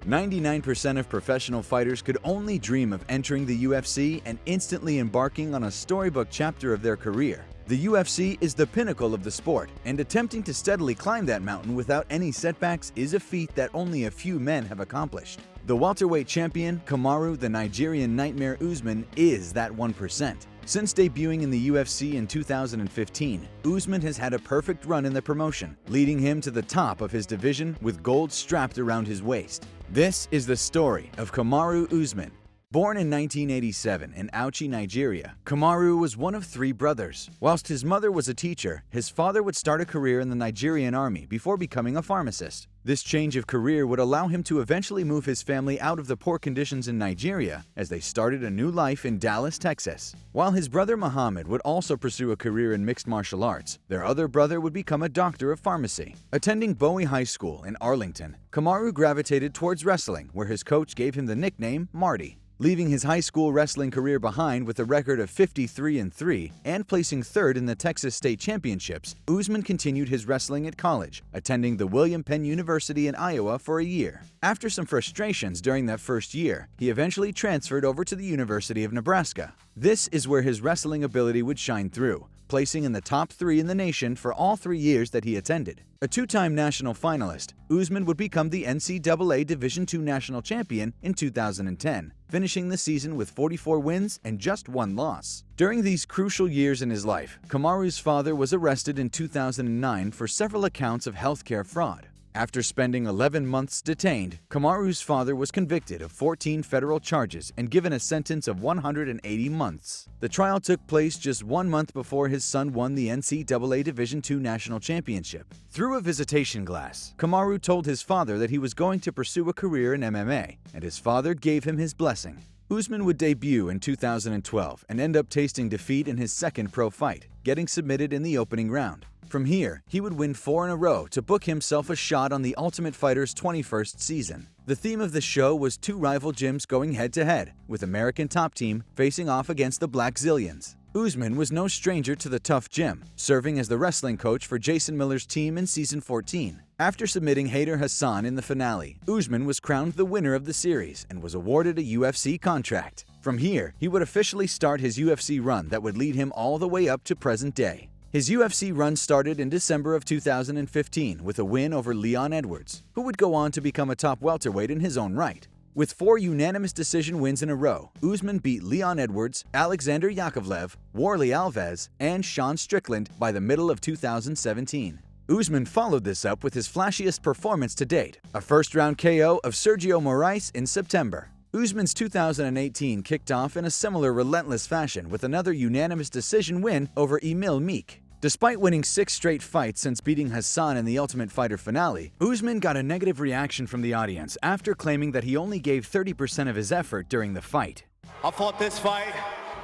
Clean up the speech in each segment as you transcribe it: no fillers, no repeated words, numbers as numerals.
99% of professional fighters could only dream of entering the UFC and instantly embarking on a storybook chapter of their career. The UFC is the pinnacle of the sport, and attempting to steadily climb that mountain without any setbacks is a feat that only a few men have accomplished. The welterweight champion, Kamaru the Nigerian Nightmare Usman, is that 1%. Since debuting in the UFC in 2015, Usman has had a perfect run in the promotion, leading him to the top of his division with gold strapped around his waist. This is the story of Kamaru Usman. Born in 1987 in Auchi, Nigeria, Kamaru was one of 3 brothers. Whilst his mother was a teacher, his father would start a career in the Nigerian army before becoming a pharmacist. This change of career would allow him to eventually move his family out of the poor conditions in Nigeria as they started a new life in Dallas, Texas. While his brother Muhammad would also pursue a career in mixed martial arts, their other brother would become a doctor of pharmacy. Attending Bowie High School in Arlington, Kamaru gravitated towards wrestling, where his coach gave him the nickname Marty. Leaving his high school wrestling career behind with a record of 53-3 and placing 3rd in the Texas State Championships, Usman continued his wrestling at college, attending the William Penn University in Iowa for a year. After some frustrations during that first year, he eventually transferred over to the University of Nebraska. This is where his wrestling ability would shine through, placing in the top 3 in the nation for all 3 years that he attended. A 2-time national finalist, Usman would become the NCAA Division II national champion in 2010, finishing the season with 44 wins and just 1 loss. During these crucial years in his life, Kamaru's father was arrested in 2009 for several accounts of healthcare fraud. After spending 11 months detained, Kamaru's father was convicted of 14 federal charges and given a sentence of 180 months. The trial took place just 1 month before his son won the NCAA Division II National Championship. Through a visitation glass, Kamaru told his father that he was going to pursue a career in MMA, and his father gave him his blessing. Usman would debut in 2012 and end up tasting defeat in his second pro fight, getting submitted in the opening round. From here, he would win 4 in a row to book himself a shot on The Ultimate Fighter's 21st season. The theme of the show was 2 rival gyms going head-to-head, with American Top Team facing off against the Black Zillions. Usman was no stranger to the tough gym, serving as the wrestling coach for Jason Miller's team in Season 14. After submitting Hayder Hassan in the finale, Usman was crowned the winner of the series and was awarded a UFC contract. From here, he would officially start his UFC run that would lead him all the way up to present day. His UFC run started in December of 2015 with a win over Leon Edwards, who would go on to become a top welterweight in his own right. With 4 unanimous decision wins in a row, Usman beat Leon Edwards, Alexander Yakovlev, Warley Alves, and Sean Strickland by the middle of 2017. Usman followed this up with his flashiest performance to date, a first-round KO of Sergio Moraes in September. Usman's 2018 kicked off in a similar relentless fashion with another unanimous decision win over Emil Meek. Despite winning 6 straight fights since beating Hassan in the Ultimate Fighter finale, Usman got a negative reaction from the audience after claiming that he only gave 30% of his effort during the fight. I fought this fight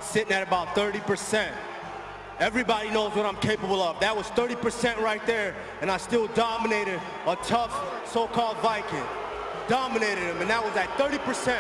sitting at about 30%. Everybody knows what I'm capable of. That was 30% right there, and I still dominated a tough so-called Viking. Dominated him, and that was at 30%.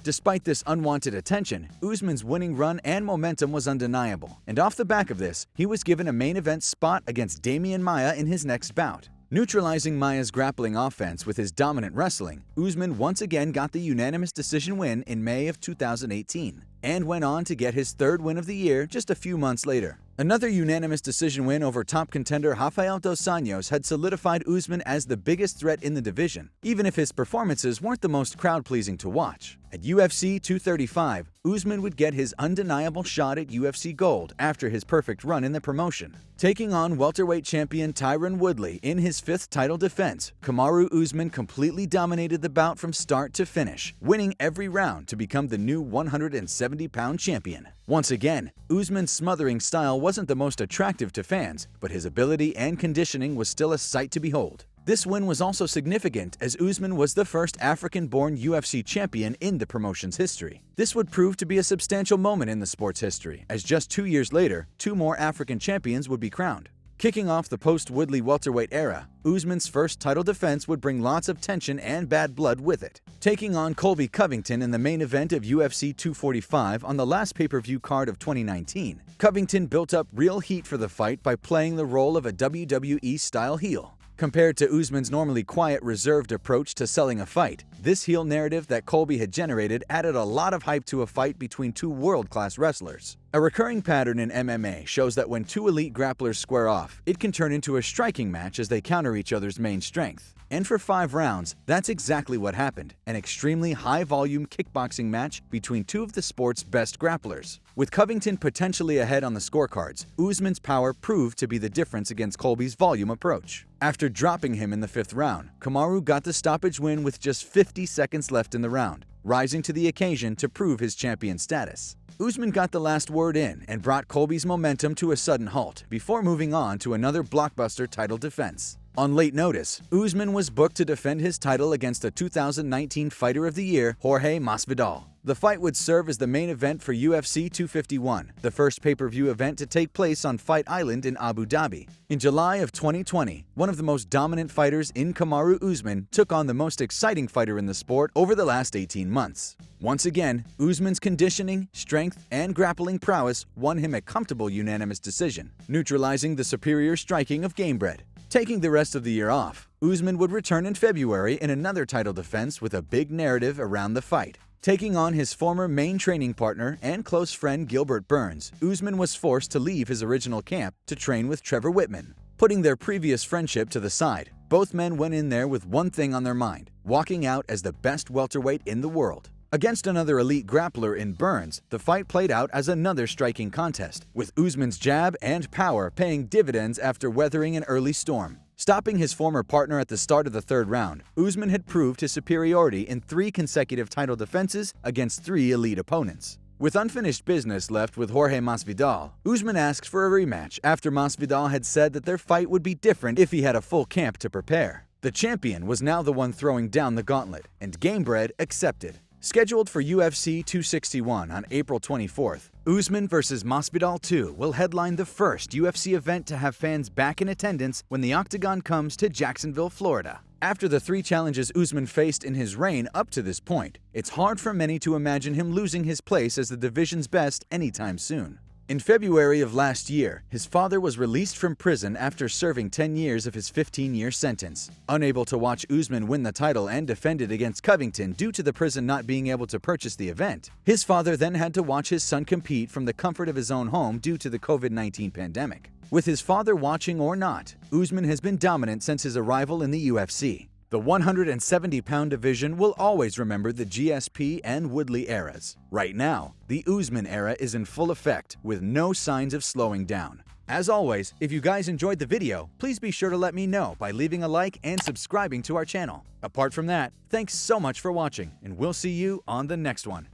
Despite this unwanted attention, Usman's winning run and momentum was undeniable, and off the back of this, he was given a main event spot against Damian Maia in his next bout. Neutralizing Maia's grappling offense with his dominant wrestling, Usman once again got the unanimous decision win in May of 2018, and went on to get his 3rd win of the year just a few months later. Another unanimous decision win over top contender Rafael dos Anjos had solidified Usman as the biggest threat in the division, even if his performances weren't the most crowd-pleasing to watch. At UFC 235, Usman would get his undeniable shot at UFC Gold after his perfect run in the promotion. Taking on welterweight champion Tyron Woodley in his 5th title defense, Kamaru Usman completely dominated the bout from start to finish, winning every round to become the new 170-pound champion. Once again, Usman's smothering style wasn't the most attractive to fans, but his ability and conditioning was still a sight to behold. This win was also significant as Usman was the first African-born UFC champion in the promotion's history. This would prove to be a substantial moment in the sport's history, as just 2 years later, 2 more African champions would be crowned. Kicking off the post-Woodley welterweight era, Usman's first title defense would bring lots of tension and bad blood with it. Taking on Colby Covington in the main event of UFC 245 on the last pay-per-view card of 2019, Covington built up real heat for the fight by playing the role of a WWE-style heel. Compared to Usman's normally quiet, reserved approach to selling a fight, this heel narrative that Colby had generated added a lot of hype to a fight between two world-class wrestlers. A recurring pattern in MMA shows that when two elite grapplers square off, it can turn into a striking match as they counter each other's main strength. And for 5 rounds, that's exactly what happened, an extremely high-volume kickboxing match between two of the sport's best grapplers. With Covington potentially ahead on the scorecards, Usman's power proved to be the difference against Colby's volume approach. After dropping him in the 5th round, Kamaru got the stoppage win with just 50 seconds left in the round, rising to the occasion to prove his champion status. Usman got the last word in and brought Colby's momentum to a sudden halt before moving on to another blockbuster title defense. On late notice, Usman was booked to defend his title against a 2019 Fighter of the Year, Jorge Masvidal. The fight would serve as the main event for UFC 251, the first pay-per-view event to take place on Fight Island in Abu Dhabi. In July of 2020, one of the most dominant fighters in Kamaru Usman took on the most exciting fighter in the sport over the last 18 months. Once again, Usman's conditioning, strength, and grappling prowess won him a comfortable unanimous decision, neutralizing the superior striking of Gamebred. Taking the rest of the year off, Usman would return in February in another title defense with a big narrative around the fight. Taking on his former main training partner and close friend Gilbert Burns, Usman was forced to leave his original camp to train with Trevor Whitman. Putting their previous friendship to the side, both men went in there with one thing on their mind: walking out as the best welterweight in the world. Against another elite grappler in Burns, the fight played out as another striking contest, with Usman's jab and power paying dividends after weathering an early storm. Stopping his former partner at the start of the 3rd round, Usman had proved his superiority in 3 consecutive title defenses against 3 elite opponents. With unfinished business left with Jorge Masvidal, Usman asked for a rematch after Masvidal had said that their fight would be different if he had a full camp to prepare. The champion was now the one throwing down the gauntlet, and Gamebred accepted. Scheduled for UFC 261 on April 24th, Usman vs. Masvidal 2 will headline the first UFC event to have fans back in attendance when the Octagon comes to Jacksonville, Florida. After the 3 challenges Usman faced in his reign up to this point, it's hard for many to imagine him losing his place as the division's best anytime soon. In February of last year, his father was released from prison after serving 10 years of his 15-year sentence. Unable to watch Usman win the title and defend it against Covington due to the prison not being able to purchase the event, his father then had to watch his son compete from the comfort of his own home due to the COVID-19 pandemic. With his father watching or not, Usman has been dominant since his arrival in the UFC. The 170-pound division will always remember the GSP and Woodley eras. Right now, the Usman era is in full effect with no signs of slowing down. As always, if you guys enjoyed the video, please be sure to let me know by leaving a like and subscribing to our channel. Apart from that, thanks so much for watching, and we'll see you on the next one.